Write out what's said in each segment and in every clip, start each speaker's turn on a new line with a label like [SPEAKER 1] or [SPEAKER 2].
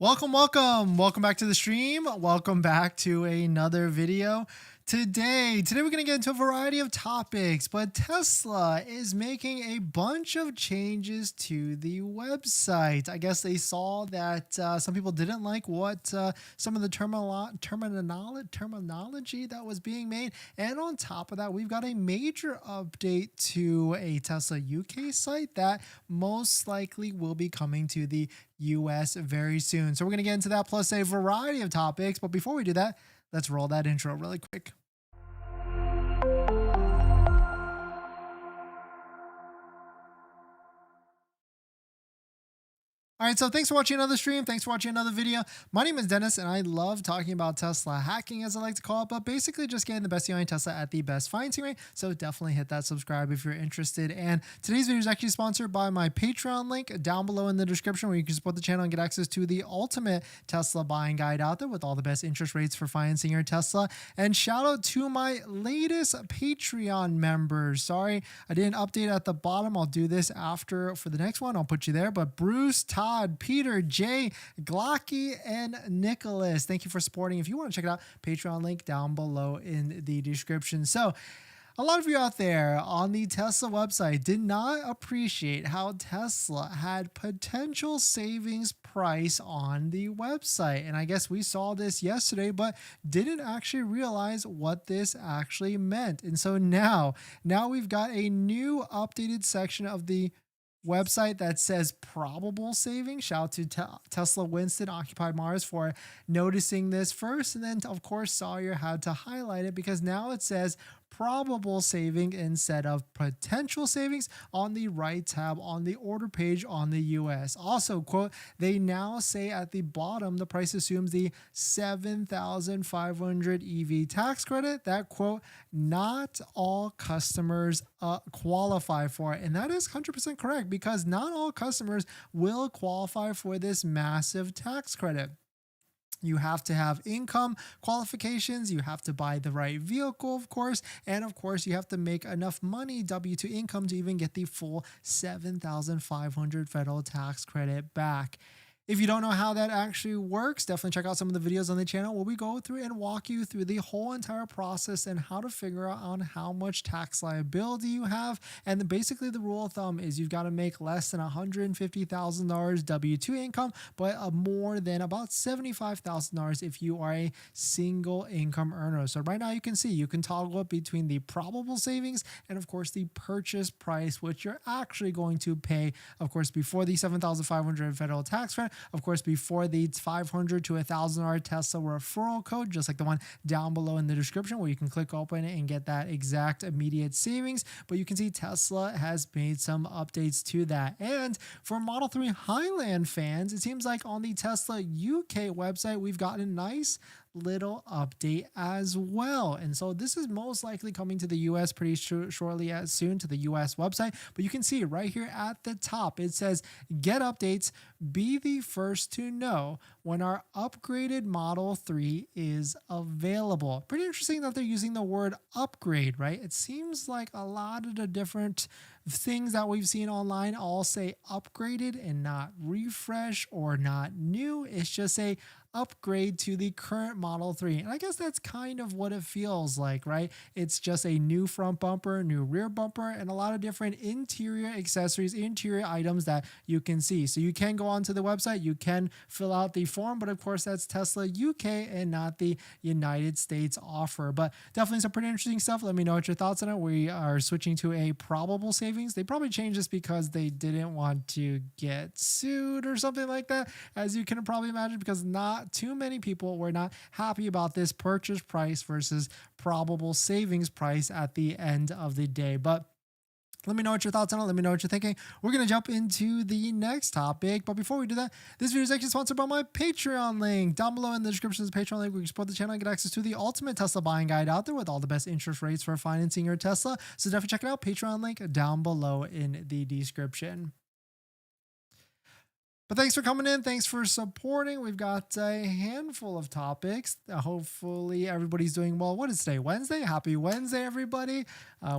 [SPEAKER 1] Welcome back to the stream. Welcome back to another video. Today we're going to get into a variety of topics, but Tesla is making a bunch of changes to the website. I guess they saw that some people didn't like what some of the terminology that was being made. And on top of that, we've got a major update to a Tesla UK site that most likely will be coming to the US very soon. So we're going to get into that plus a variety of topics. But before we do that, let's roll that intro really quick. All right, so thanks for watching another stream. Thanks for watching another video. My name is Dennis, and I love talking about Tesla hacking, as I like to call it, but basically just getting the best deal on Tesla at the best financing rate. So definitely hit that subscribe if you're interested. And today's video is actually sponsored by my Patreon link down below in the description, where you can support the channel and get access to the ultimate Tesla buying guide out there with all the best interest rates for financing your Tesla. And shout out to my latest Patreon members. Sorry, I didn't update at the bottom. I'll do this after for the next one. I'll put you there. But Bruce, Todd, Peter, Jay, Glocky, and Nicholas, thank you for supporting. If you want to check it out, Patreon link down below in the description. So a lot of you out there on the Tesla website did not appreciate how Tesla had potential savings price on the website. And I guess we saw this yesterday, but didn't actually realize what this actually meant. And so now we've got a new updated section of the website that says probable savings. Shout out to Tesla Winston, Occupy Mars, for noticing this first. And then, of course, Sawyer had to highlight it because now it says probable saving instead of potential savings on the right tab on the order page on the US. Also, quote, they now say at the bottom the price assumes the 7,500 EV tax credit that, quote, not all customers qualify for it. And that is 100% correct, because not all customers will qualify for this massive tax credit. You have to have income qualifications, you have to buy the right vehicle, of course, and of course you have to make enough money, W2 income, to even get the full 7,500 federal tax credit back. If you don't know how that actually works, definitely check out some of the videos on the channel where we go through and walk you through the whole entire process and how to figure out on how much tax liability you have. And basically the rule of thumb is you've got to make less than $150,000 W-2 income, but more than about $75,000 if you are a single income earner. So right now you can see you can toggle it between the probable savings and of course the purchase price, which you're actually going to pay, of course, before the 7,500 federal tax credit. Of course, before the $500 to $1,000 Tesla referral code, just like the one down below in the description, where you can click open it and get that exact immediate savings. But you can see Tesla has made some updates to that. And for Model 3 Highland fans, it seems like on the Tesla UK website, we've gotten a nice little update as well. And so this is most likely coming to the US pretty shortly as soon to the US website. But you can see right here at the top, it says get updates, be the first to know when our upgraded Model 3 is available. Pretty interesting that they're using the word upgrade, right? It seems like a lot of the different things that we've seen online all say upgraded and not refresh or not new. It's just a upgrade to the current Model 3. And I guess that's kind of what it feels like, right? It's just a new front bumper, new rear bumper, and a lot of different interior accessories, interior items that you can see. So you can go onto the website, you can fill out the form, but of course that's Tesla UK and not the United States offer. But definitely some pretty interesting stuff. Let me know what your thoughts on it. We are switching to a probable savings. They probably changed this because they didn't want to get sued or something like that, as you can probably imagine, because not too many people were not happy about this purchase price versus probable savings price at the end of the day. But let me know what your thoughts on it. Let me know what you're thinking. We're going to jump into the next topic. But before we do that, this video is actually sponsored by my Patreon link. Down below in the description is the Patreon link where you can support the channel and get access to the ultimate Tesla buying guide out there with all the best interest rates for financing your Tesla. So definitely check it out. Patreon link down below in the description. But thanks for coming in. Thanks for supporting. We've got a handful of topics. Hopefully, everybody's doing well. What is today? Wednesday? Happy Wednesday, everybody.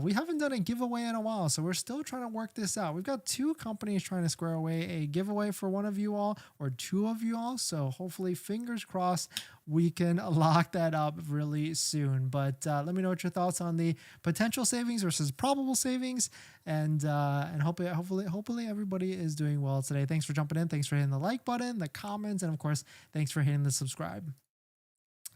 [SPEAKER 1] We haven't done a giveaway in a while, so we're still trying to work this out. We've got two companies trying to square away a giveaway for one of you all or two of you all. So hopefully, fingers crossed, we can lock that up really soon. But let me know what your thoughts on the potential savings versus probable savings, and hopefully everybody is doing well today. Thanks for jumping in. Thanks for hitting the like button, the comments, and of course, thanks for hitting the subscribe.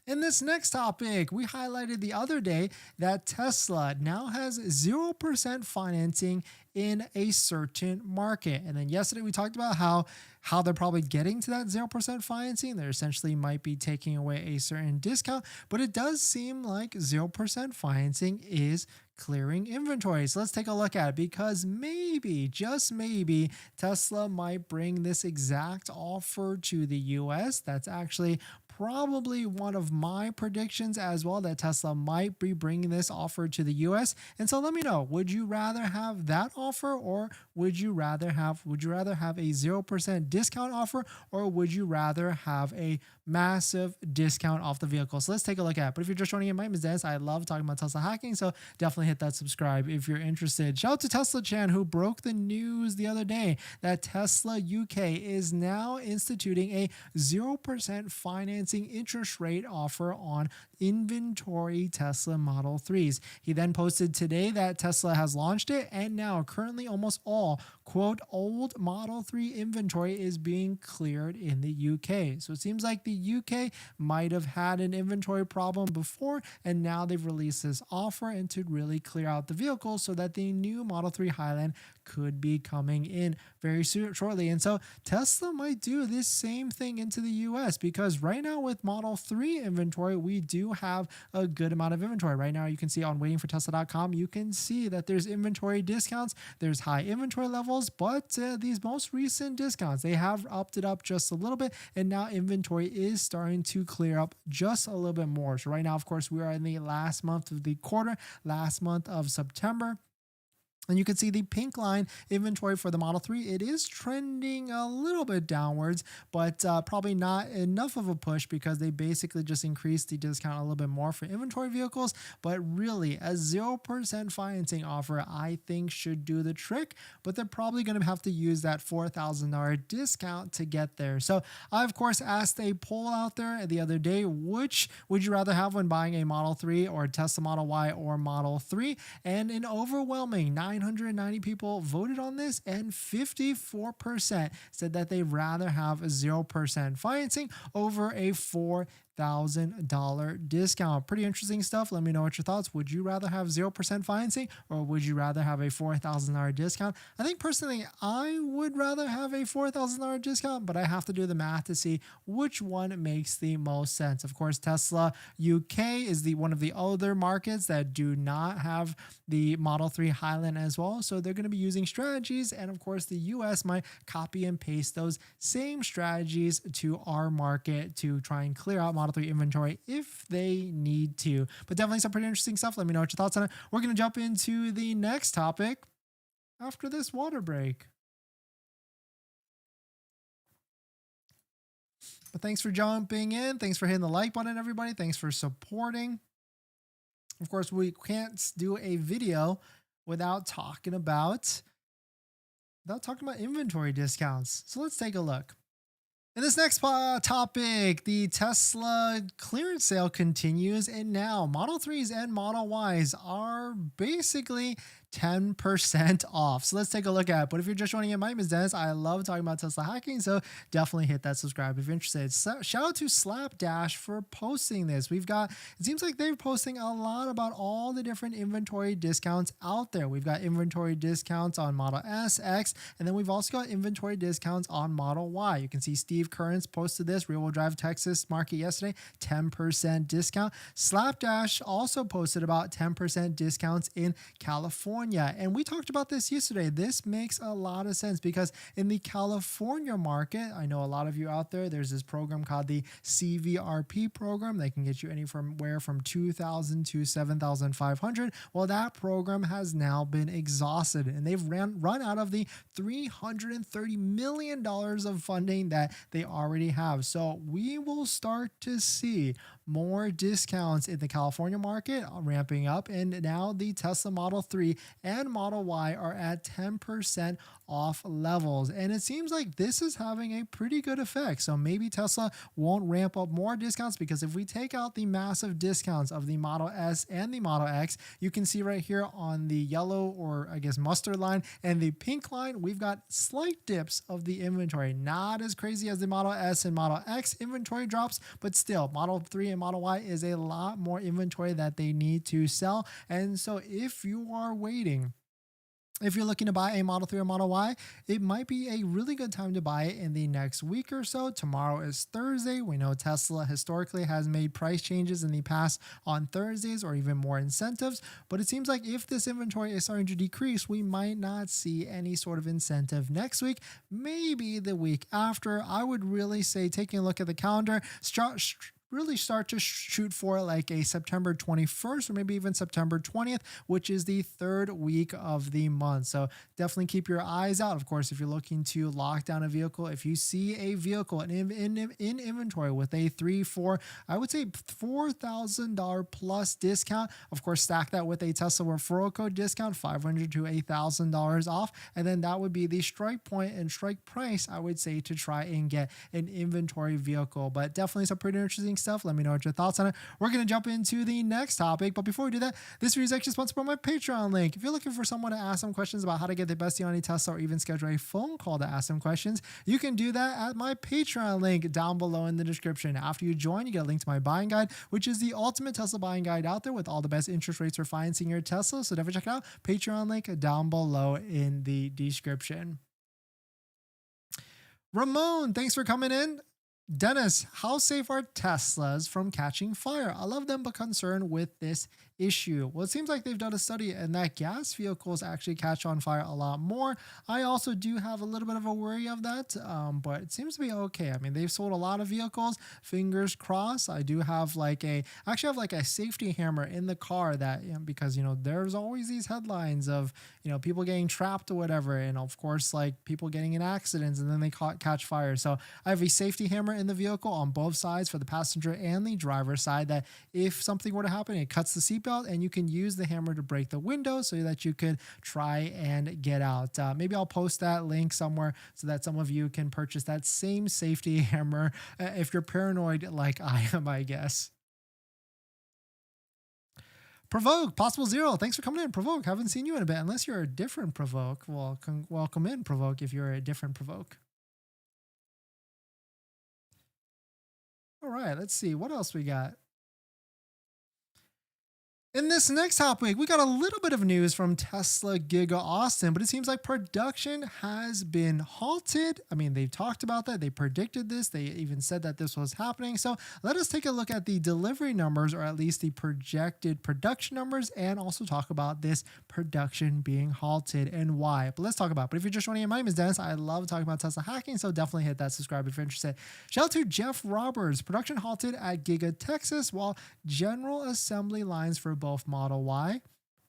[SPEAKER 1] In this next topic, we highlighted the other day that Tesla now has 0% financing in a certain market. And then yesterday we talked about how they're probably getting to that 0% financing. They essentially might be taking away a certain discount, but it does seem like 0% financing is clearing inventory. So let's take a look at it, because maybe, just maybe, Tesla might bring this exact offer to the US. That's actually probably one of my predictions as well, that Tesla might be bringing this offer to the US. And so let me know, would you rather have that offer, or would you rather have a 0% discount offer, or would you rather have a massive discount off the vehicle? So let's take a look at it. But if you're just joining in, my name is Dennis. I love talking about Tesla hacking, so definitely hit that subscribe if you're interested. Shout out to Tesla Chan, who broke the news the other day that Tesla UK is now instituting a 0% financing interest rate offer on inventory Tesla Model 3s. He then posted today that Tesla has launched it, and now currently almost all, quote, old Model 3 inventory is being cleared in the UK. So it seems like the UK might have had an inventory problem before, and now they've released this offer and to really clear out the vehicles so that the new Model 3 Highland could be coming in very shortly. And so Tesla might do this same thing into the US, because right now with Model 3 inventory, we do have a good amount of inventory. Right now, you can see on waitingfortesla.com, you can see that there's inventory discounts, there's high inventory levels, but these most recent discounts, they have upped it up just a little bit, and now inventory is starting to clear up just a little bit more. So right now, of course, we are in the last month of the quarter, last month of September. And you can see the pink line inventory for the Model 3. It is trending a little bit downwards, but probably not enough of a push, because they basically just increased the discount a little bit more for inventory vehicles. But really, a 0% financing offer, I think, should do the trick. But they're probably going to have to use that $4,000 discount to get there. So I, of course, asked a poll out there the other day, which would you rather have when buying a Model 3 or a Tesla Model Y or Model 3? And an overwhelming 990 people voted on this, and 54% said that they'd rather have a 0% financing over a $4,000 discount. Pretty interesting stuff. Let me know what your thoughts. Would you rather have 0% financing, or would you rather have a $4,000 discount? I think personally, I would rather have a $4,000 discount, but I have to do the math to see which one makes the most sense. Of course, Tesla UK is one of the other markets that do not have the Model 3 Highland as well. So they're going to be using strategies. And of course, the US might copy and paste those same strategies to our market to try and clear out Model 3 inventory if they need to. But definitely some pretty interesting stuff. Let me know what your thoughts on it. We're going to jump into the next topic after this water break. But thanks for jumping in. Thanks for hitting the like button, everybody. Thanks for supporting. Of course, we can't do a video without talking about inventory discounts. So let's take a look. In this next topic, the Tesla clearance sale continues, and now Model 3s and Model Ys are basically 10% off. So let's take a look at it. But if you're just joining in, my name is Dennis. I love talking about Tesla hacking, so definitely hit that subscribe if you're interested. Shout out to Slapdash for posting this. It seems like they're posting a lot about all the different inventory discounts out there. We've got inventory discounts on Model S, X, and then we've also got inventory discounts on Model Y. You can see Steve Currents posted this, Real World Drive Texas market yesterday, 10% discount. Slapdash also posted about 10% discounts in California. California. And we talked about this yesterday. This makes a lot of sense because in the California market, I know a lot of you out there, there's this program called the CVRP program. They can get you anywhere from $2,000 to $7,500. Well, that program has now been exhausted and they've run out of the $330 million of funding that they already have. So we will start to see more discounts in the California market ramping up. And now the Tesla Model 3 and Model Y are at 10% off levels. And it seems like this is having a pretty good effect. So maybe Tesla won't ramp up more discounts, because if we take out the massive discounts of the Model S and the Model X, you can see right here on the yellow, or I guess mustard line, and the pink line, we've got slight dips of the inventory. Not as crazy as the Model S and Model X inventory drops, but still Model 3 and Model Y is a lot more inventory that they need to sell. And so if you are waiting, if you're looking to buy a Model 3 or Model Y, it might be a really good time to buy it in the next week or so. Tomorrow is Thursday. We know Tesla historically has made price changes in the past on Thursdays, or even more incentives. But it seems like if this inventory is starting to decrease, we might not see any sort of incentive next week, maybe the week after. I would really say, taking a look at the calendar, really start to shoot for like a September 21st or maybe even September 20th, which is the third week of the month. So definitely keep your eyes out. Of course, if you're looking to lock down a vehicle, if you see a vehicle in inventory with a I would say $4,000 plus discount, of course, stack that with a Tesla referral code discount, $500 to $1,000 off. And then that would be the strike point and strike price, I would say, to try and get an inventory vehicle. But definitely some pretty interesting stuff. Let me know what your thoughts on it. We're going to jump into the next topic, but before we do that, this video is actually sponsored by my Patreon link. If you're looking for someone to ask some questions about how to get the best deal on a Tesla, or even schedule a phone call to ask some questions, you can do that at my Patreon link down below in the description. After you join, you get a link to my buying guide, which is the ultimate Tesla buying guide out there with all the best interest rates for financing your Tesla. So definitely check it out. Patreon link down below in the description. Ramon, thanks for coming in. Dennis, how safe are Teslas from catching fire? I love them, but concerned with this issue. Well, it seems like they've done a study and that gas vehicles actually catch on fire a lot more. I also do have a little bit of a worry of that, but it seems to be okay. I mean, they've sold a lot of vehicles. Fingers crossed. I do have actually have a safety hammer in the car that, because, there's always these headlines of, people getting trapped or whatever. And of course, like people getting in accidents and then they catch fire. So I have a safety hammer in the vehicle on both sides for the passenger and the driver side, that if something were to happen, it cuts the seatbelt and you can use the hammer to break the window so that you could try and get out. Maybe I'll post that link somewhere so that some of you can purchase that same safety hammer if you're paranoid like I am, I guess. Provoke, Possible Zero, thanks for coming in. Provoke, haven't seen you in a bit. Unless you're a different Provoke. Well, welcome in, Provoke, if you're a different Provoke. All right, let's see. What else we got? In this next topic, we got a little bit of news from Tesla Giga Austin, but it seems like production has been halted. I mean, they've talked about that. They predicted this. They even said that this was happening. So let us take a look at the delivery numbers, or at least the projected production numbers, and also talk about this production being halted and why. But let's talk about it. But if you're just joining in, my name is Dennis. I love talking about Tesla hacking, so definitely hit that subscribe if you're interested. Shout out to Jeff Roberts. Production halted at Giga Texas while general assembly lines for both Model Y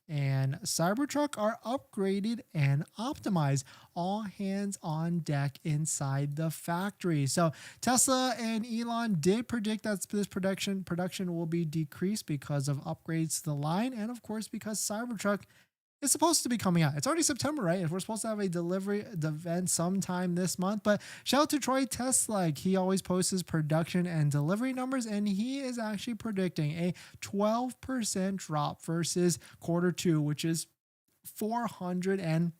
[SPEAKER 1] and Cybertruck are upgraded and optimized. All hands on deck inside the factory. So Tesla and Elon did predict that this production will be decreased because of upgrades to the line, and of course because Cybertruck is supposed to be coming out. It's already September, right? If we're supposed to have a delivery event sometime this month. But shout out to Troy Tesla. He always posts his production and delivery numbers, and he is actually predicting a 12% drop versus quarter two, which is 400 and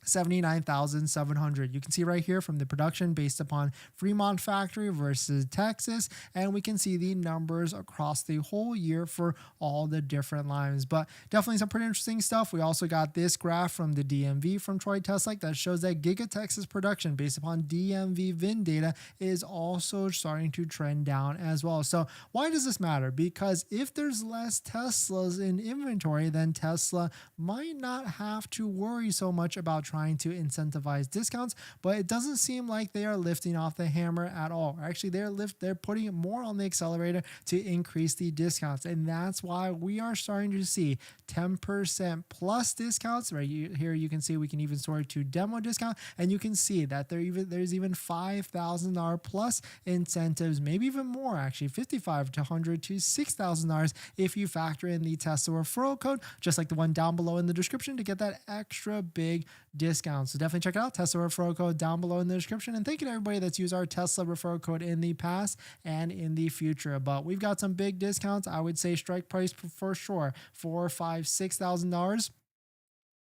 [SPEAKER 1] 79,700. You can see right here from the production based upon Fremont factory versus Texas, and we can see the numbers across the whole year for all the different lines. But definitely some pretty interesting stuff. We also got this graph from the DMV from Troy Tesla that shows that Giga Texas production based upon DMV VIN data is also starting to trend down as well. So why does this matter? Because if there's less Teslas in inventory, then Tesla might not have to worry so much about trying to incentivize discounts, but it doesn't seem like they are lifting off the hammer at all. Actually, they're putting more on the accelerator to increase the discounts, and that's why we are starting to see 10% plus discounts. Right here, you can see we can even sort to demo discount, and you can see that there's even $5,000 plus incentives, maybe even more actually, $5,500 to $100,000 to $6,000 if you factor in the Tesla referral code, just like the one down below in the description, to get that extra big discount. So definitely check it out, Tesla referral code down below in the description. And thank you to everybody that's used our Tesla referral code in the past and in the future. But we've got some big discounts. I would say strike price for sure, $4,000, $5,000, $6,000.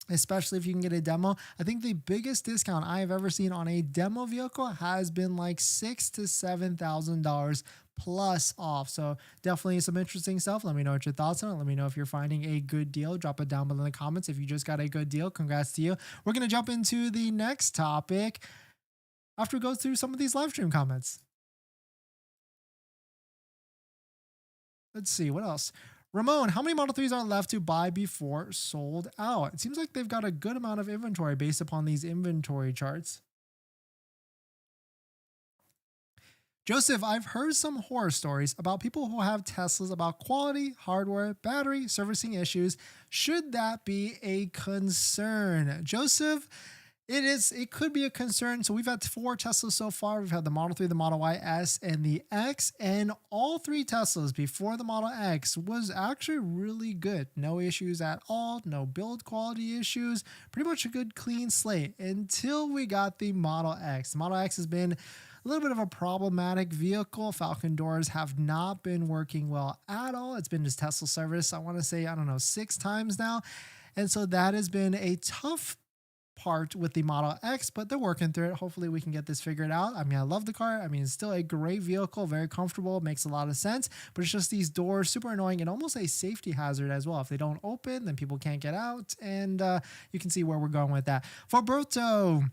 [SPEAKER 1] Especially if you can get a demo. I think the biggest discount I have ever seen on a demo vehicle has been like $6,000 to $7,000 plus off. So definitely some interesting stuff. Let me know what your thoughts on it. Let me know if you're finding a good deal. Drop it down below in the comments. If you just got a good deal, congrats to you. We're going to jump into the next topic after we go through some of these live stream comments. Let's see what else. Ramon, how many Model 3s are left to buy before sold out? It seems like they've got a good amount of inventory based upon these inventory charts. Joseph, I've heard some horror stories about people who have Teslas about quality, hardware, battery, servicing issues. Should that be a concern? Joseph, it could be a concern. So we've had 4 Teslas so far. We've had the Model 3, the Model Y, S, and the X. And all 3 Teslas before the Model X was actually really good. No issues at all. No build quality issues. Pretty much a good clean slate until we got the Model X. The Model X has been a little bit of a problematic vehicle. Falcon doors have not been working well at all. It's been just Tesla service, I want to say, 6 times now. And so that has been a tough part with the Model X, but they're working through it. Hopefully we can get this figured out. I mean, I love the car. I mean, it's still a great vehicle, very comfortable, makes a lot of sense, but it's just these doors, super annoying and almost a safety hazard as well. If they don't open, then people can't get out, and you can see where we're going with that. Forberto,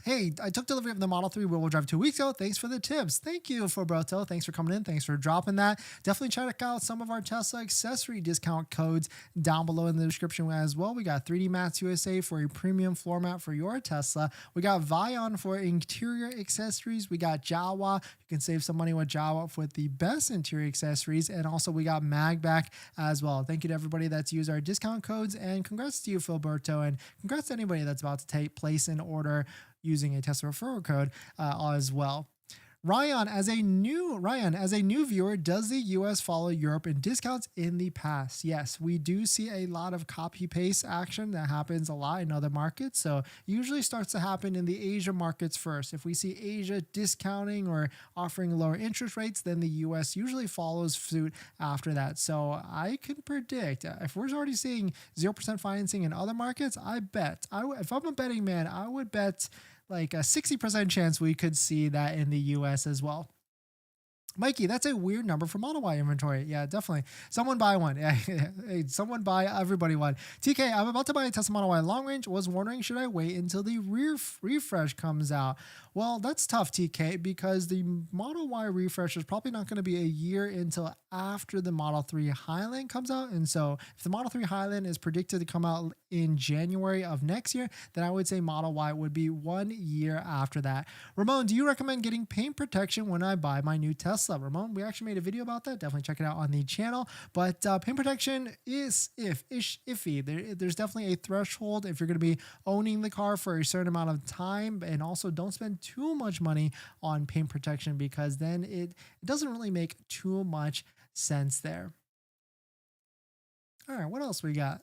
[SPEAKER 1] hey, I took delivery of the Model 3 rear-wheel drive 2 weeks ago. Thanks for the tips. Thank you, Forberto. Thanks for coming in. Thanks for dropping that. Definitely check out some of our Tesla accessory discount codes down below in the description as well. We got 3D Mats USA for a premium floor mat for your Tesla. We got Vion for interior accessories. We got Jawa. You can save some money with Jawa with the best interior accessories. And also we got MAGBAK as well. Thank you to everybody that's used our discount codes. And congrats to you, Filberto. And congrats to anybody that's about to take place in order using a Tesla referral code as well. Ryan, as a new viewer, does the US follow Europe in discounts in the past? Yes, we do see a lot of copy paste action that happens a lot in other markets. So it usually starts to happen in the Asia markets first. If we see Asia discounting or offering lower interest rates, then the US usually follows suit after that. So I can predict if we're already seeing 0% financing in other markets, if I'm a betting man, I would bet like a 60% chance we could see that in the US as well. Mikey, that's a weird number for Model Y inventory. Yeah, definitely. Someone buy one. Yeah, hey, someone buy everybody one. TK, I'm about to buy a Tesla Model Y long range. Was wondering, should I wait until the rear refresh comes out? Well, that's tough, TK, because the Model Y refresh is probably not going to be a year until after the Model 3 Highland comes out. And so if the Model 3 Highland is predicted to come out in January of next year, then I would say Model Y would be 1 year after that. Ramon, do you recommend getting paint protection when I buy my new Tesla? Ramon, we actually made a video about that. Definitely check it out on the channel. But paint protection is iffy. There's definitely a threshold if you're going to be owning the car for a certain amount of time, and also don't spend too much money on paint protection, because then it doesn't really make too much sense there. All right, what else we got?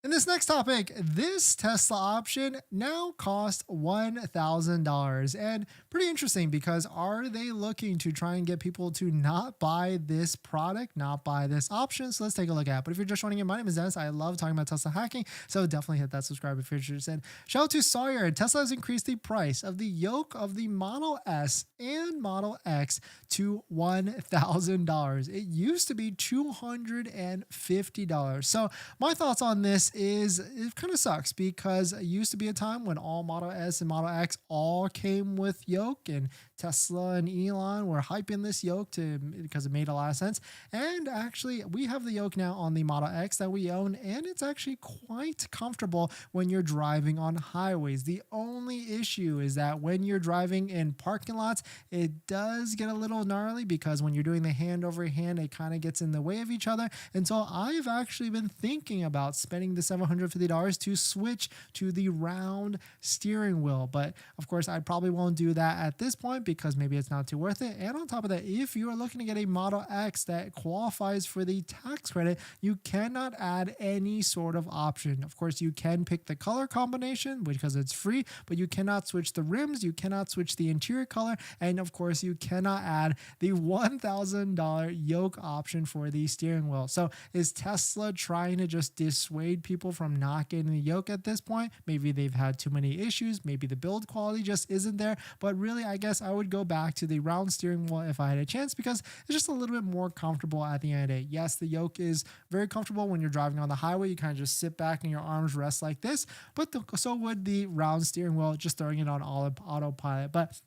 [SPEAKER 1] In this next topic, this Tesla option now costs $1,000. And pretty interesting because are they looking to try and get people to not buy this product, not buy this option? So let's take a look at it. But if you're just joining in, my name is Dennis. I love talking about Tesla hacking. So definitely hit that subscribe if you're interested. Shout out to Sawyer. Tesla has increased the price of the yoke of the Model S and Model X to $1,000. It used to be $250. So my thoughts on this is it kind of sucks because it used to be a time when all Model S and Model X all came with yoke, and Tesla and Elon were hyping this yoke because it made a lot of sense. And actually, we have the yoke now on the Model X that we own, and it's actually quite comfortable when you're driving on highways. The only issue is that when you're driving in parking lots, it does get a little gnarly because when you're doing the hand over hand, it kind of gets in the way of each other. And so I've actually been thinking about spending the $750 to switch to the round steering wheel. But of course, I probably won't do that at this point because maybe it's not too worth it. And on top of that, if you are looking to get a Model X that qualifies for the tax credit, you cannot add any sort of option. Of course, you can pick the color combination because it's free, but you cannot switch the rims, you cannot switch the interior color, and of course, you cannot add the $1,000 yoke option for the steering wheel. So is Tesla trying to just dissuade people from not getting the yoke at this point? Maybe they've had too many issues, maybe the build quality just isn't there, but really I guess I would go back to the round steering wheel if I had a chance because it's just a little bit more comfortable at the end of the day. Yes, the yoke is very comfortable when you're driving on the highway. You kind of just sit back and your arms rest like this, but so would the round steering wheel, just throwing it on autopilot. But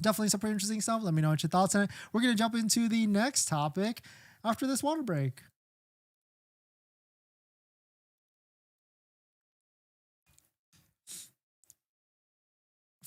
[SPEAKER 1] definitely some pretty interesting stuff. Let me know what your thoughts on it. We're going to jump into the next topic after this water break.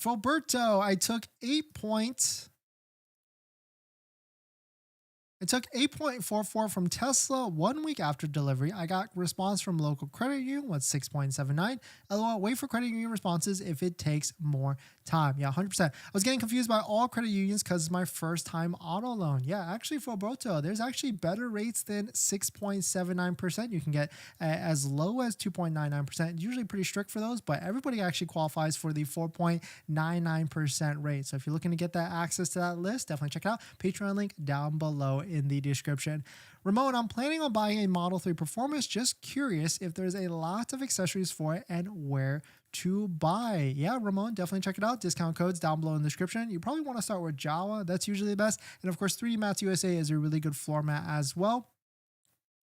[SPEAKER 1] Roberto, I took 8.44 from Tesla 1 week after delivery. I got response from local credit union with 6.79. LOL, wait for credit union responses if it takes more time. Yeah, 100%. I was getting confused by all credit unions because it's my first time auto loan. Yeah, actually for Roberto, there's actually better rates than 6.79%. You can get as low as 2.99%. Usually pretty strict for those, but everybody actually qualifies for the 4.99% rate. So if you're looking to get that access to that list, definitely check it out. Patreon link down below in the description. Ramon, I'm planning on buying a Model 3 Performance. Just curious if there's a lot of accessories for it and where to buy. Yeah, Ramon, definitely check it out. Discount codes down below in the description. You probably want to start with Java. That's usually the best. And of course, 3D Mats USA is a really good floor mat as well.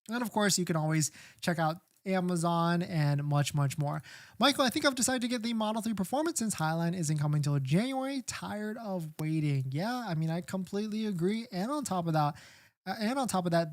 [SPEAKER 1] And of course, you can always check out Amazon and much more. Michael, I think I've decided to get the Model 3 Performance since Highline isn't coming till January. Tired of waiting. Yeah, I mean, I completely agree. And on top of that,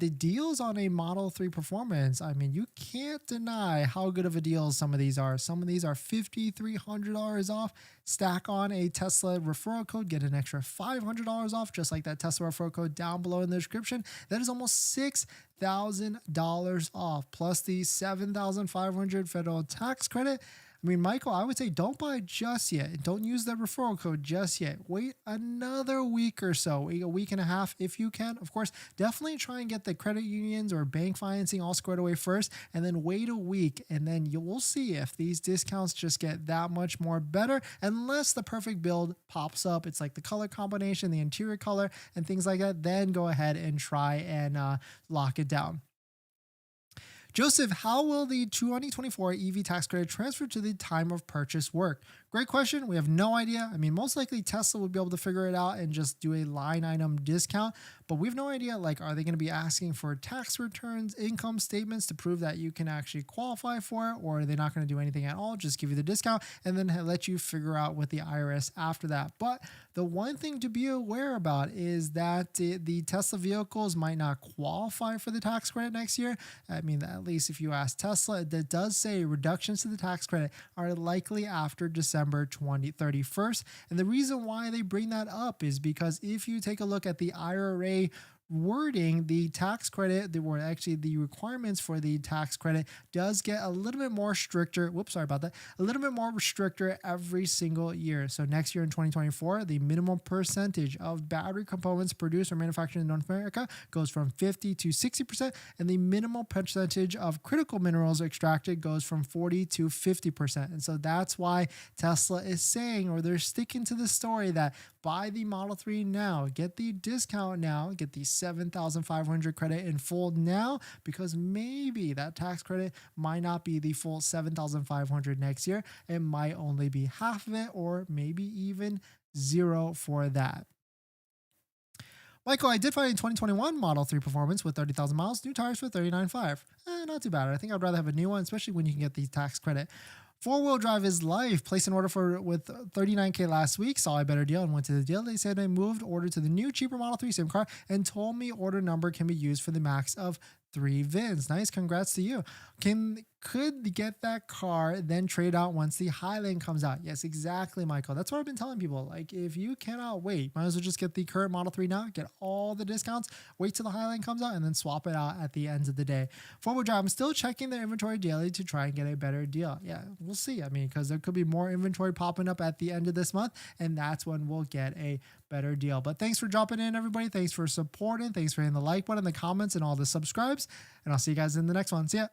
[SPEAKER 1] the deals on a Model 3 Performance, I mean, you can't deny how good of a deal some of these are. Some of these are $5,300 off. Stack on a Tesla referral code, get an extra $500 off, just like that Tesla referral code down below in the description. That is almost $6,000 off, plus the $7,500 federal tax credit. I mean, Michael, I would say don't buy just yet. Don't use the referral code just yet. Wait another week or so, a week and a half if you can. Of course, definitely try and get the credit unions or bank financing all squared away first, and then wait a week, and then you will see if these discounts just get that much more better, unless the perfect build pops up. It's like the color combination, the interior color, and things like that. Then go ahead and try and lock it down. Joseph, how will the 2024 EV tax credit transfer to the time of purchase work? Great question. We have no idea. I mean, most likely Tesla would be able to figure it out and just do a line item discount, but we have no idea, like, are they going to be asking for tax returns, income statements to prove that you can actually qualify for it, or are they not going to do anything at all, just give you the discount and then let you figure out with the IRS after that? But the one thing to be aware about is that the Tesla vehicles might not qualify for the tax credit next year. I mean, at least if you ask Tesla, that does say reductions to the tax credit are likely after December 31st. And the reason why they bring that up is because if you take a look at the IRA wording, the tax credit, or actually the requirements for the tax credit does get a little bit more stricter. Whoops, sorry about that. A little bit more stricter every single year. So next year in 2024, the minimum percentage of battery components produced or manufactured in North America goes from 50 to 60%, and the minimal percentage of critical minerals extracted goes from 40 to 50%. And so that's why Tesla is saying, or they're sticking to the story, that buy the Model 3 now, get the discount now, get the $7,500 credit in full now, because maybe that tax credit might not be the full $7,500 next year. It might only be half of it, or maybe even zero for that. Michael, I did find a 2021 Model 3 Performance with 30,000 miles, new tires for $39,500. Not too bad. I think I'd rather have a new one, especially when you can get the tax credit. Four-wheel drive is live. Placed an order for with $39K last week. Saw a better deal and went to the deal. They said I moved order to the new cheaper Model 3, same car, and told me order number can be used for the max of 3 VINs. Nice, congrats to you. Could get that car, then trade out once the Highland comes out. Yes, exactly, Michael. That's what I've been telling people. Like, if you cannot wait, might as well just get the current Model 3 now, get all the discounts, wait till the Highland comes out, and then swap it out at the end of the day. Four-wheel drive, I'm still checking the inventory daily to try and get a better deal. Yeah, we'll see. I mean, because there could be more inventory popping up at the end of this month, and that's when we'll get a better deal. But thanks for dropping in, everybody. Thanks for supporting. Thanks for hitting the like button, the comments, and all the subscribes. And I'll see you guys in the next one. See ya.